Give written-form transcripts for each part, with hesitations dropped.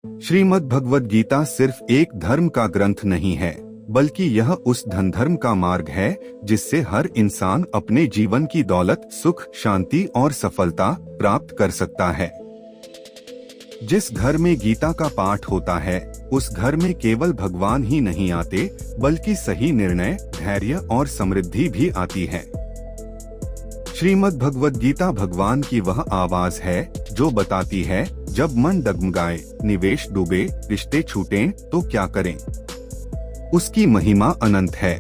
श्रीमद् भगवद गीता सिर्फ एक धर्म का ग्रंथ नहीं है, बल्कि यह उस धर्म का मार्ग है जिससे हर इंसान अपने जीवन की दौलत, सुख, शांति और सफलता प्राप्त कर सकता है। जिस घर में गीता का पाठ होता है, उस घर में केवल भगवान ही नहीं आते, बल्कि सही निर्णय, धैर्य और समृद्धि भी आती है। श्रीमद् भगवद गीता भगवान की वह आवाज है जो बताती है, जब मन डगमगाए, निवेश डूबे, रिश्ते छूटें तो क्या करें। उसकी महिमा अनंत है।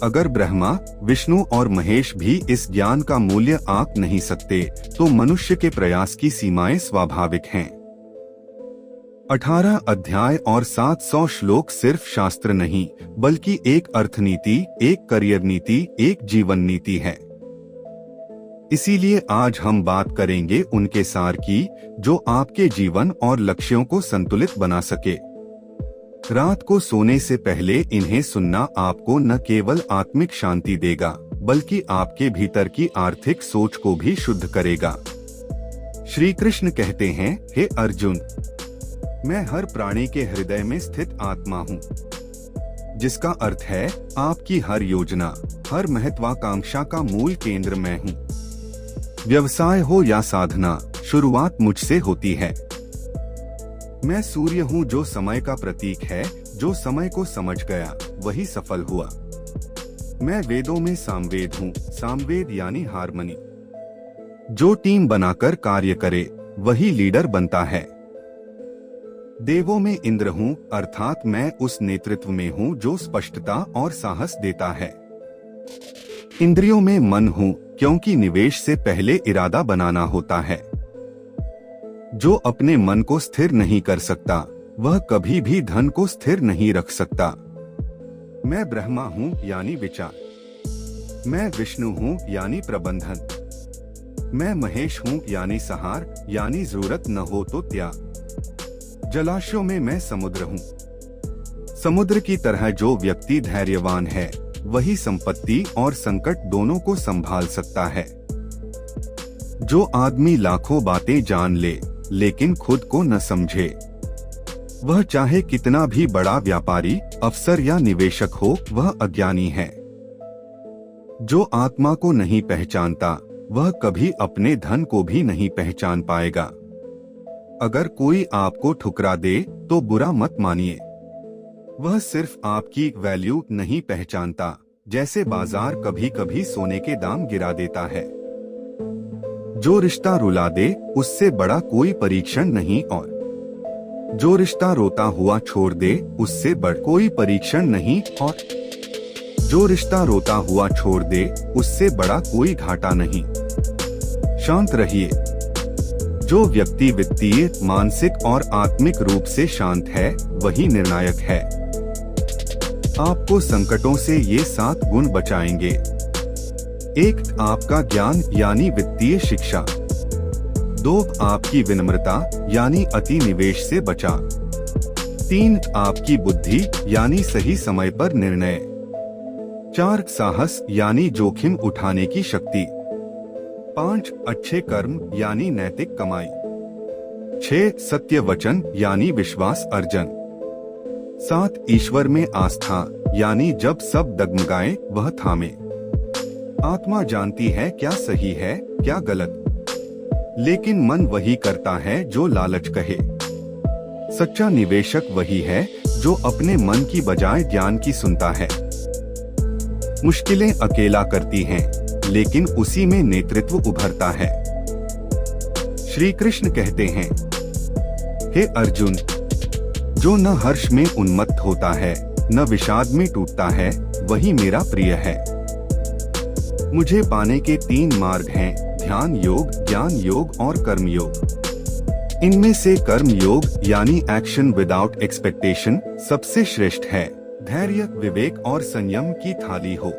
अगर ब्रह्मा, विष्णु और महेश भी इस ज्ञान का मूल्य आंक नहीं सकते, तो मनुष्य के प्रयास की सीमाएं स्वाभाविक हैं। 18 अध्याय और 700 श्लोक सिर्फ शास्त्र नहीं, बल्कि एक अर्थनीति, एक करियर नीति, एक जीवन नीति है। इसीलिए आज हम बात करेंगे उनके सार की, जो आपके जीवन और लक्ष्यों को संतुलित बना सके। रात को सोने से पहले इन्हें सुनना आपको न केवल आत्मिक शांति देगा, बल्कि आपके भीतर की आर्थिक सोच को भी शुद्ध करेगा। श्री कृष्ण कहते हैं, हे अर्जुन, मैं हर प्राणी के हृदय में स्थित आत्मा हूँ, जिसका अर्थ है आपकी हर योजना, हर महत्वाकांक्षा का मूल केंद्र मैं हूँ। व्यवसाय हो या साधना, शुरुआत मुझसे होती है। मैं सूर्य हूँ जो समय का प्रतीक है, जो समय को समझ गया वही सफल हुआ। मैं वेदों में सामवेद हूँ, सामवेद यानी हार्मनी। जो टीम बनाकर कार्य करे वही लीडर बनता है। देवों में इंद्र हूँ, अर्थात मैं उस नेतृत्व में हूँ जो स्पष्टता और साहस देता है। इंद्रियों में मन हूँ, क्योंकि निवेश से पहले इरादा बनाना होता है। जो अपने मन को स्थिर नहीं कर सकता, वह कभी भी धन को स्थिर नहीं रख सकता। मैं ब्रह्मा हूँ यानी विचार। मैं विष्णु हूँ यानी प्रबंधन। मैं महेश हूँ यानी सहार, यानी जरूरत न हो तो त्याग। जलाशयों में मैं समुद्र हूँ। समुद्र की तरह जो व्यक्ति धैर्यवान है, वही संपत्ति और संकट दोनों को संभाल सकता है। जो आदमी लाखों बातें जान ले, लेकिन खुद को न समझे, वह चाहे कितना भी बड़ा व्यापारी, अफसर या निवेशक हो, वह अज्ञानी है। जो आत्मा को नहीं पहचानता, वह कभी अपने धन को भी नहीं पहचान पाएगा। अगर कोई आपको ठुकरा दे तो बुरा मत मानिए, वह सिर्फ आपकी वैल्यू नहीं पहचानता। जैसे बाजार कभी कभी सोने के दाम गिरा देता है। जो रिश्ता रुला दे, उससे बड़ा कोई परीक्षण नहीं, और जो रिश्ता रोता हुआ छोड़ दे, उससे बड़ा कोई परीक्षण नहीं, और जो रिश्ता रोता हुआ छोड़ दे, उससे बड़ा कोई घाटा नहीं। शांत रहिए। जो व्यक्ति वित्तीय, मानसिक और आत्मिक रूप से शांत है, वही निर्णायक है। आपको संकटों से ये 7 गुण बचाएंगे। 1. आपका ज्ञान यानी वित्तीय शिक्षा। 2. आपकी विनम्रता यानी अति निवेश से बचा। 3. आपकी बुद्धि यानी सही समय पर निर्णय। 4. साहस यानी जोखिम उठाने की शक्ति। 5. अच्छे कर्म यानी नैतिक कमाई। 6. सत्य वचन यानी विश्वास अर्जन। 7. ईश्वर में आस्था यानी जब सब डगमगाए वह थामे। आत्मा जानती है क्या सही है, क्या गलत, लेकिन मन वही करता है जो लालच कहे। सच्चा निवेशक वही है जो अपने मन की बजाय ज्ञान की सुनता है। मुश्किलें अकेला करती हैं, लेकिन उसी में नेतृत्व उभरता है। श्री कृष्ण कहते हैं, हे अर्जुन, जो न हर्ष में उन्मत्त होता है, न विषाद में टूटता है, वही मेरा प्रिय है। मुझे पाने के 3 मार्ग हैं, ध्यान योग, ज्ञान योग और कर्म योग। इनमें से कर्म योग यानी एक्शन विदाउट एक्सपेक्टेशन सबसे श्रेष्ठ है। धैर्य, विवेक और संयम की थाली हो।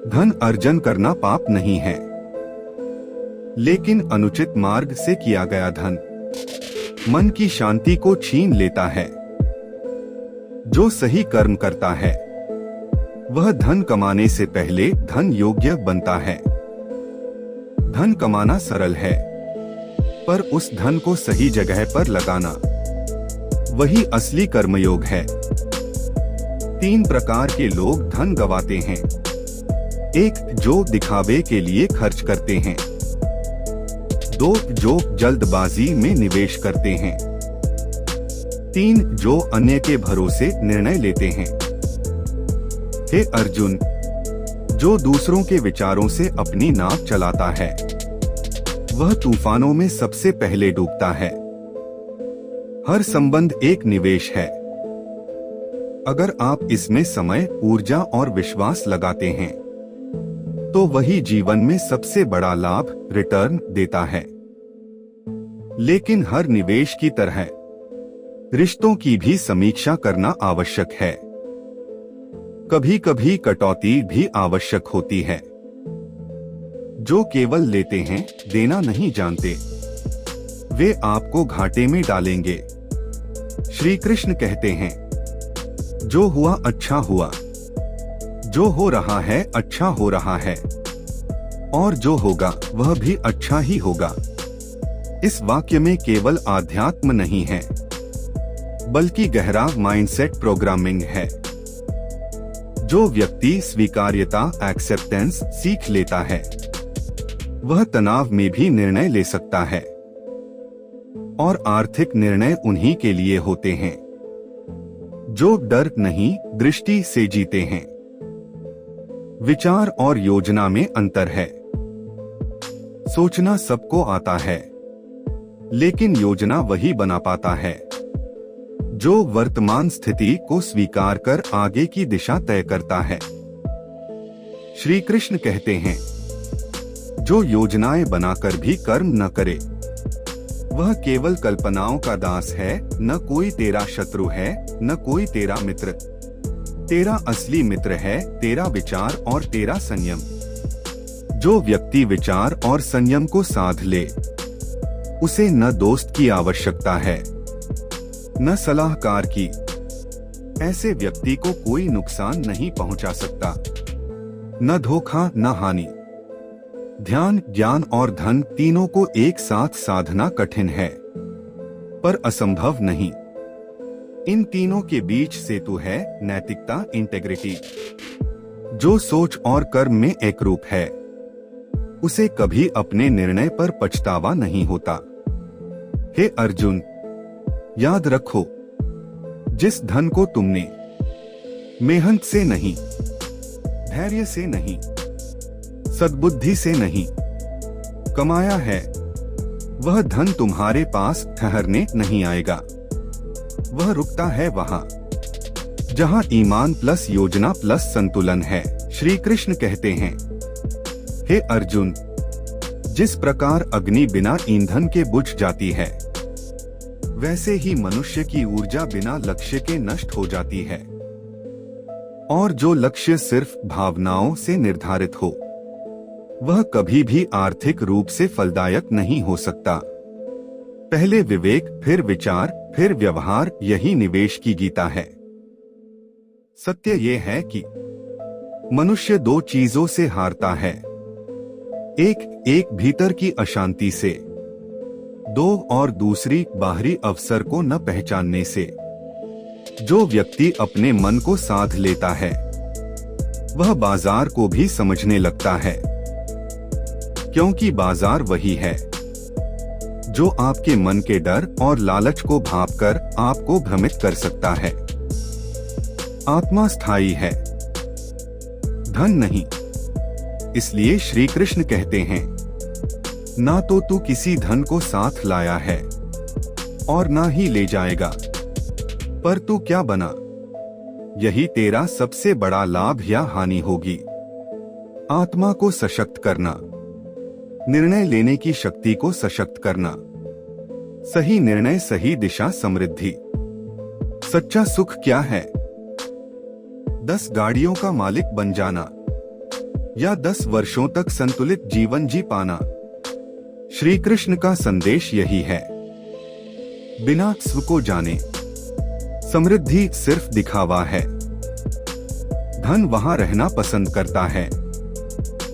धन अर्जन करना पाप नहीं है, लेकिन अनुचित मार्ग से किया गया धन मन की शांति को छीन लेता है। जो सही कर्म करता है, वह धन कमाने से पहले धन योग्य बनता है। धन कमाना सरल है, पर उस धन को सही जगह पर लगाना, वही असली कर्मयोग है। 3 प्रकार के लोग धन गंवाते हैं। 1 जो दिखावे के लिए खर्च करते हैं। 2 जो जल्दबाजी में निवेश करते हैं। 3 जो अन्य के भरोसे निर्णय लेते हैं। हे अर्जुन, जो दूसरों के विचारों से अपनी नाव चलाता है वह तूफानों में सबसे पहले डूबता है। हर संबंध एक निवेश है। अगर आप इसमें समय, ऊर्जा और विश्वास लगाते हैं तो वही जीवन में सबसे बड़ा लाभ, रिटर्न देता है। लेकिन हर निवेश की तरह रिश्तों की भी समीक्षा करना आवश्यक है। कभी कभी कटौती भी आवश्यक होती है। जो केवल लेते हैं, देना नहीं जानते, वे आपको घाटे में डालेंगे। श्री कृष्ण कहते हैं, जो हुआ अच्छा हुआ, जो हो रहा है अच्छा हो रहा है, और जो होगा वह भी अच्छा ही होगा। इस वाक्य में केवल आध्यात्म नहीं है, बल्कि गहरा माइंडसेट प्रोग्रामिंग है। जो व्यक्ति स्वीकार्यता, एक्सेप्टेंस सीख लेता है वह तनाव में भी निर्णय ले सकता है, और आर्थिक निर्णय उन्हीं के लिए होते हैं जो डर नहीं, दृष्टि से जीते हैं। विचार और योजना में अंतर है। सोचना सबको आता है, लेकिन योजना वही बना पाता है जो वर्तमान स्थिति को स्वीकार कर आगे की दिशा तय करता है। श्री कृष्ण कहते हैं, जो योजनाएं बनाकर भी कर्म न करे वह केवल कल्पनाओं का दास है। न कोई तेरा शत्रु है, न कोई तेरा मित्र। तेरा असली मित्र है तेरा विचार और तेरा संयम। जो व्यक्ति विचार और संयम को साध ले उसे न दोस्त की आवश्यकता है न सलाहकार की। ऐसे व्यक्ति को कोई नुकसान नहीं पहुंचा सकता, न धोखा न हानि। ध्यान, ज्ञान और धन तीनों को एक साथ साधना कठिन है, पर असंभव नहीं। इन तीनों के बीच सेतु है नैतिकता, इंटेग्रिटी। जो सोच और कर्म में एकरूप है उसे कभी अपने निर्णय पर पछतावा नहीं होता। हे अर्जुन, याद रखो, जिस धन को तुमने मेहनत से नहीं, धैर्य से नहीं, सद्बुद्धि से नहीं कमाया है, वह धन तुम्हारे पास ठहरने नहीं आएगा। वह रुकता है वहां जहां ईमान प्लस योजना प्लस संतुलन है। श्री कृष्ण कहते हैं, हे अर्जुन, जिस प्रकार अग्नि बिना ईंधन के बुझ जाती है वैसे ही मनुष्य की ऊर्जा बिना लक्ष्य के नष्ट हो जाती है। और जो लक्ष्य सिर्फ भावनाओं से निर्धारित हो वह कभी भी आर्थिक रूप से फलदायक नहीं हो सकता। पहले विवेक, फिर विचार, फिर व्यवहार, यही निवेश की गीता है। सत्य ये है कि मनुष्य 2 चीजों से हारता है, एक भीतर की अशांति से, 2 और दूसरी बाहरी अवसर को न पहचानने से। जो व्यक्ति अपने मन को साध लेता है वह बाजार को भी समझने लगता है, क्योंकि बाजार वही है जो आपके मन के डर और लालच को भांपकर आपको भ्रमित कर सकता है। आत्मा स्थायी है, धन नहीं। इसलिए श्री कृष्ण कहते हैं, ना तो तू किसी धन को साथ लाया है और ना ही ले जाएगा, पर तू क्या बना, यही तेरा सबसे बड़ा लाभ या हानि होगी। आत्मा को सशक्त करना, निर्णय लेने की शक्ति को सशक्त करना, सही निर्णय, सही दिशा, समृद्धि। सच्चा सुख क्या है? 10 गाड़ियों का मालिक बन जाना या 10 वर्षों तक संतुलित जीवन जी पाना। श्री कृष्ण का संदेश यही है। बिना स्व को जाने समृद्धि सिर्फ दिखावा है। धन वहां रहना पसंद करता है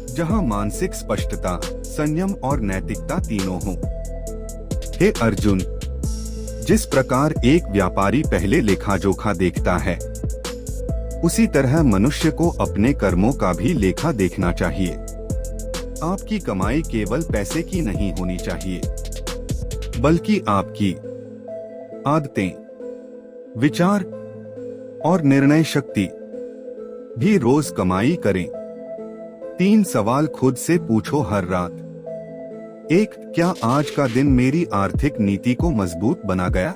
जहां मानसिक स्पष्टता, संयम और नैतिकता तीनों हों। हे अर्जुन, जिस प्रकार एक व्यापारी पहले लेखा जोखा देखता है, उसी तरह मनुष्य को अपने कर्मों का भी लेखा देखना चाहिए। आपकी कमाई केवल पैसे की नहीं होनी चाहिए, बल्कि आपकी आदतें, विचार और निर्णय शक्ति भी रोज कमाई करें। 3 सवाल खुद से पूछो हर रात। 1. क्या आज का दिन मेरी आर्थिक नीति को मजबूत बना गया?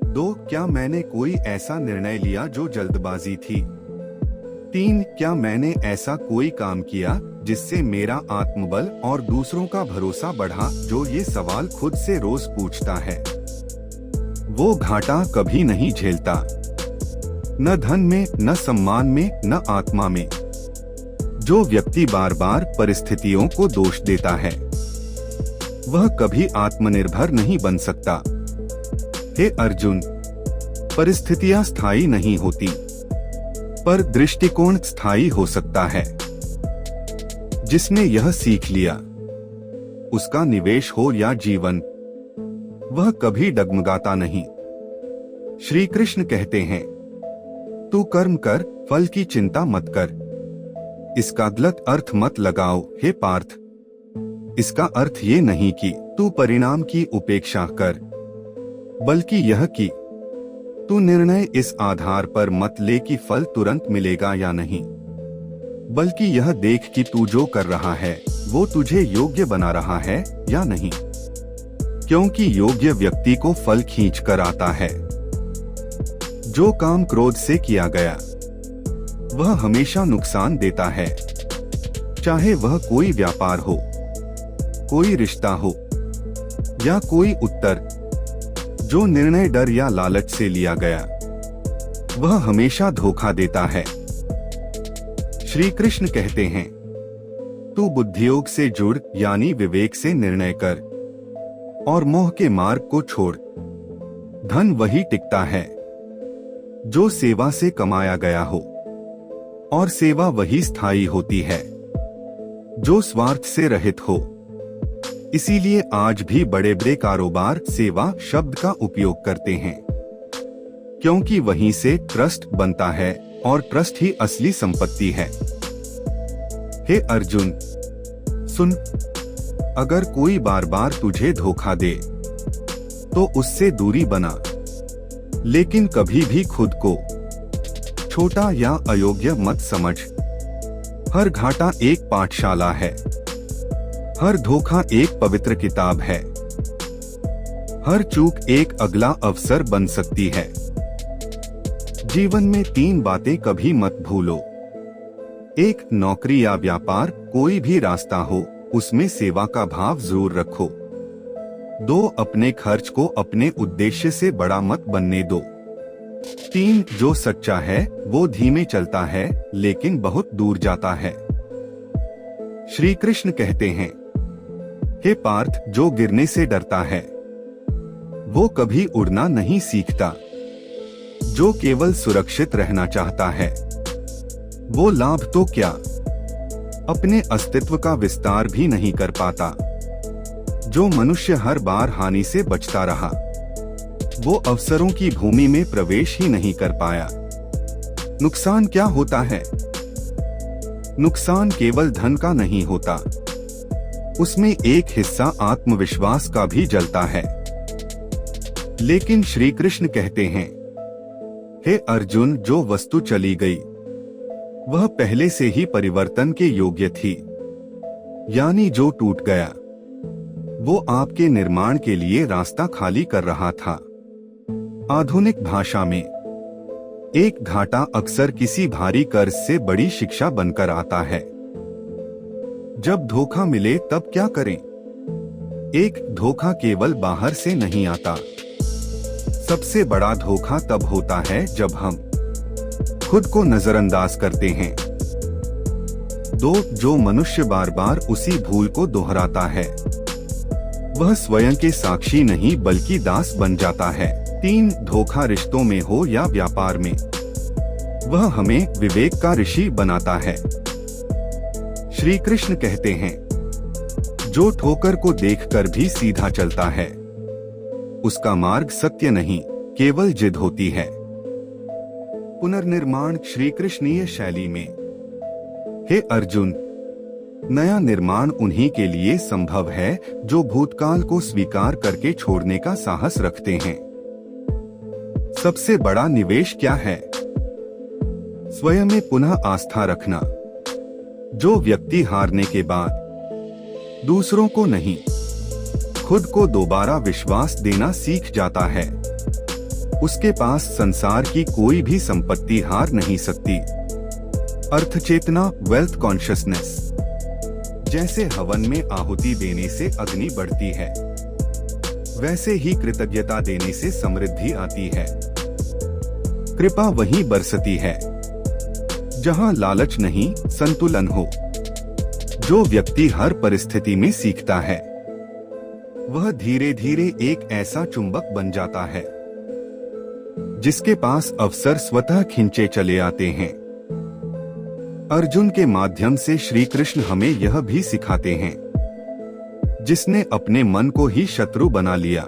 2. क्या मैंने कोई ऐसा निर्णय लिया जो जल्दबाजी थी? 3. क्या मैंने ऐसा कोई काम किया जिससे मेरा आत्मबल और दूसरों का भरोसा बढ़ा? जो ये सवाल खुद से रोज पूछता है, वो घाटा कभी नहीं झेलता, न धन में, न सम्मान में, न आत्मा में। जो व्यक्ति बार बार परिस्थितियों को दोष देता है, वह कभी आत्मनिर्भर नहीं बन सकता। हे अर्जुन, परिस्थितियां स्थायी नहीं होती, पर दृष्टिकोण स्थायी हो सकता है। जिसने यह सीख लिया, उसका निवेश हो या जीवन, वह कभी डगमगाता नहीं। श्री कृष्ण कहते हैं, तू कर्म कर, फल की चिंता मत कर। इसका गलत अर्थ मत लगाओ हे पार्थ। इसका अर्थ ये नहीं कि तू परिणाम की उपेक्षा कर, बल्कि यह कि तू निर्णय इस आधार पर मत ले कि फल तुरंत मिलेगा या नहीं, बल्कि यह देख कि तू जो कर रहा है वो तुझे योग्य बना रहा है या नहीं। क्योंकि योग्य व्यक्ति को फल खींच कर आता है। जो काम क्रोध से किया गया, वह हमेशा नुकसान देता है, चाहे वह कोई व्यापार हो, कोई रिश्ता हो या कोई उत्तर। जो निर्णय डर या लालच से लिया गया, वह हमेशा धोखा देता है। श्री कृष्ण कहते हैं, तू बुद्धियोग से जुड़, यानी विवेक से निर्णय कर और मोह के मार्ग को छोड़। धन वही टिकता है जो सेवा से कमाया गया हो, और सेवा वही स्थायी होती है जो स्वार्थ से रहित हो। इसीलिए आज भी बड़े बड़े कारोबार सेवा शब्द का उपयोग करते हैं, क्योंकि वहीं से ट्रस्ट बनता है और ट्रस्ट ही असली संपत्ति है। हे अर्जुन, सुन, अगर कोई बार बार तुझे धोखा दे तो उससे दूरी बना, लेकिन कभी भी खुद को छोटा या अयोग्य मत समझ। हर घाटा एक पाठशाला है, हर धोखा एक पवित्र किताब है, हर चूक एक अगला अवसर बन सकती है। जीवन में 3 बातें कभी मत भूलो। 1. नौकरी या व्यापार, कोई भी रास्ता हो, उसमें सेवा का भाव जरूर रखो। 2. अपने खर्च को अपने उद्देश्य से बड़ा मत बनने दो। 3. जो सच्चा है वो धीमे चलता है लेकिन बहुत दूर जाता है। श्री कृष्ण कहते हैं, हे पार्थ, जो गिरने से डरता है वो कभी उड़ना नहीं सीखता। जो केवल सुरक्षित रहना चाहता है वो लाभ तो क्या, अपने अस्तित्व का विस्तार भी नहीं कर पाता। जो मनुष्य हर बार हानि से बचता रहा, वो अवसरों की भूमि में प्रवेश ही नहीं कर पाया। नुकसान क्या होता है? नुकसान केवल धन का नहीं होता, उसमें एक हिस्सा आत्मविश्वास का भी जलता है। लेकिन श्री कृष्ण कहते हैं, हे अर्जुन, जो वस्तु चली गई वह पहले से ही परिवर्तन के योग्य थी, यानी जो टूट गया वो आपके निर्माण के लिए रास्ता खाली कर रहा था। आधुनिक भाषा में एक घाटा अक्सर किसी भारी कर्ज से बड़ी शिक्षा बनकर आता है। जब धोखा मिले तब क्या करें? एक धोखा केवल बाहर से नहीं आता, सबसे बड़ा धोखा तब होता है जब हम खुद को नजरअंदाज करते हैं। 2. जो मनुष्य बार बार उसी भूल को दोहराता है वह स्वयं के साक्षी नहीं बल्कि दास बन जाता है। 3. धोखा रिश्तों में हो या व्यापार में, वह हमें विवेक का ऋषि बनाता है। श्री कृष्ण कहते हैं, जो ठोकर को देखकर भी सीधा चलता है उसका मार्ग सत्य नहीं, केवल जिद होती है। पुनर्निर्माण श्री कृष्णीय शैली में। हे अर्जुन, नया निर्माण उन्हीं के लिए संभव है जो भूतकाल को स्वीकार करके छोड़ने का साहस रखते हैं। सबसे बड़ा निवेश क्या है? स्वयं में पुनः आस्था रखना। जो व्यक्ति हारने के बाद दूसरों को नहीं, खुद को दोबारा विश्वास देना सीख जाता है, उसके पास संसार की कोई भी संपत्ति हार नहीं सकती। अर्थ चेतना, वेल्थ कॉन्शियसनेस। जैसे हवन में आहुति देने से अग्नि बढ़ती है, वैसे ही कृतज्ञता देने से समृद्धि आती है। कृपा वहीं बरसती है जहां लालच नहीं, संतुलन हो। जो व्यक्ति हर परिस्थिति में सीखता है, वह धीरे धीरे एक ऐसा चुंबक बन जाता है जिसके पास अवसर स्वतः खिंचे चले आते हैं। अर्जुन के माध्यम से श्री कृष्ण हमें यह भी सिखाते हैं, जिसने अपने मन को ही शत्रु बना लिया,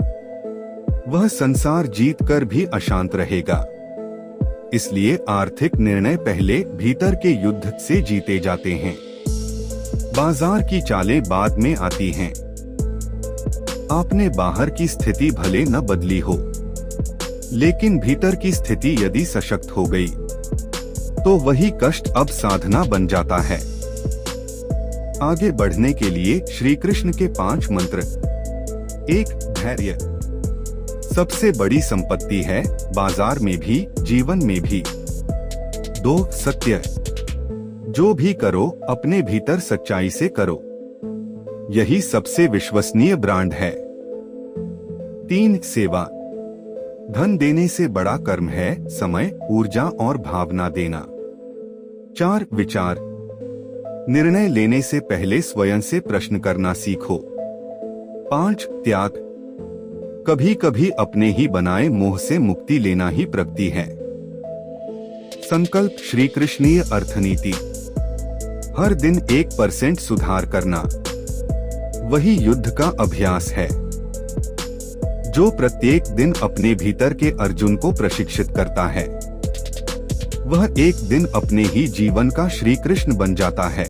वह संसार जीत कर भी अशांत रहेगा। इसलिए आर्थिक निर्णय पहले भीतर के युद्ध से जीते जाते हैं। बाजार की चालें बाद में आती हैं। आपने बाहर की स्थिति भले न बदली हो, लेकिन भीतर की स्थिति यदि सशक्त हो गई, तो वही कष्ट अब साधना बन जाता है। आगे बढ़ने के लिए श्री कृष्ण के 5 मंत्र। 1. धैर्य सबसे बड़ी संपत्ति है, बाजार में भी, जीवन में भी। 2. सत्य जो भी करो अपने भीतर सच्चाई से करो, यही सबसे विश्वसनीय ब्रांड है। 3. सेवा धन देने से बड़ा कर्म है समय, ऊर्जा और भावना देना। 4. विचार निर्णय लेने से पहले स्वयं से प्रश्न करना सीखो। 5. त्याग कभी कभी अपने ही बनाए मोह से मुक्ति लेना ही प्रगति है। संकल्प श्री कृष्णीय अर्थनीति हर दिन 1% सुधार करना, वही युद्ध का अभ्यास है जो प्रत्येक दिन अपने भीतर के अर्जुन को प्रशिक्षित करता है। वह एक दिन अपने ही जीवन का श्री कृष्ण बन जाता है।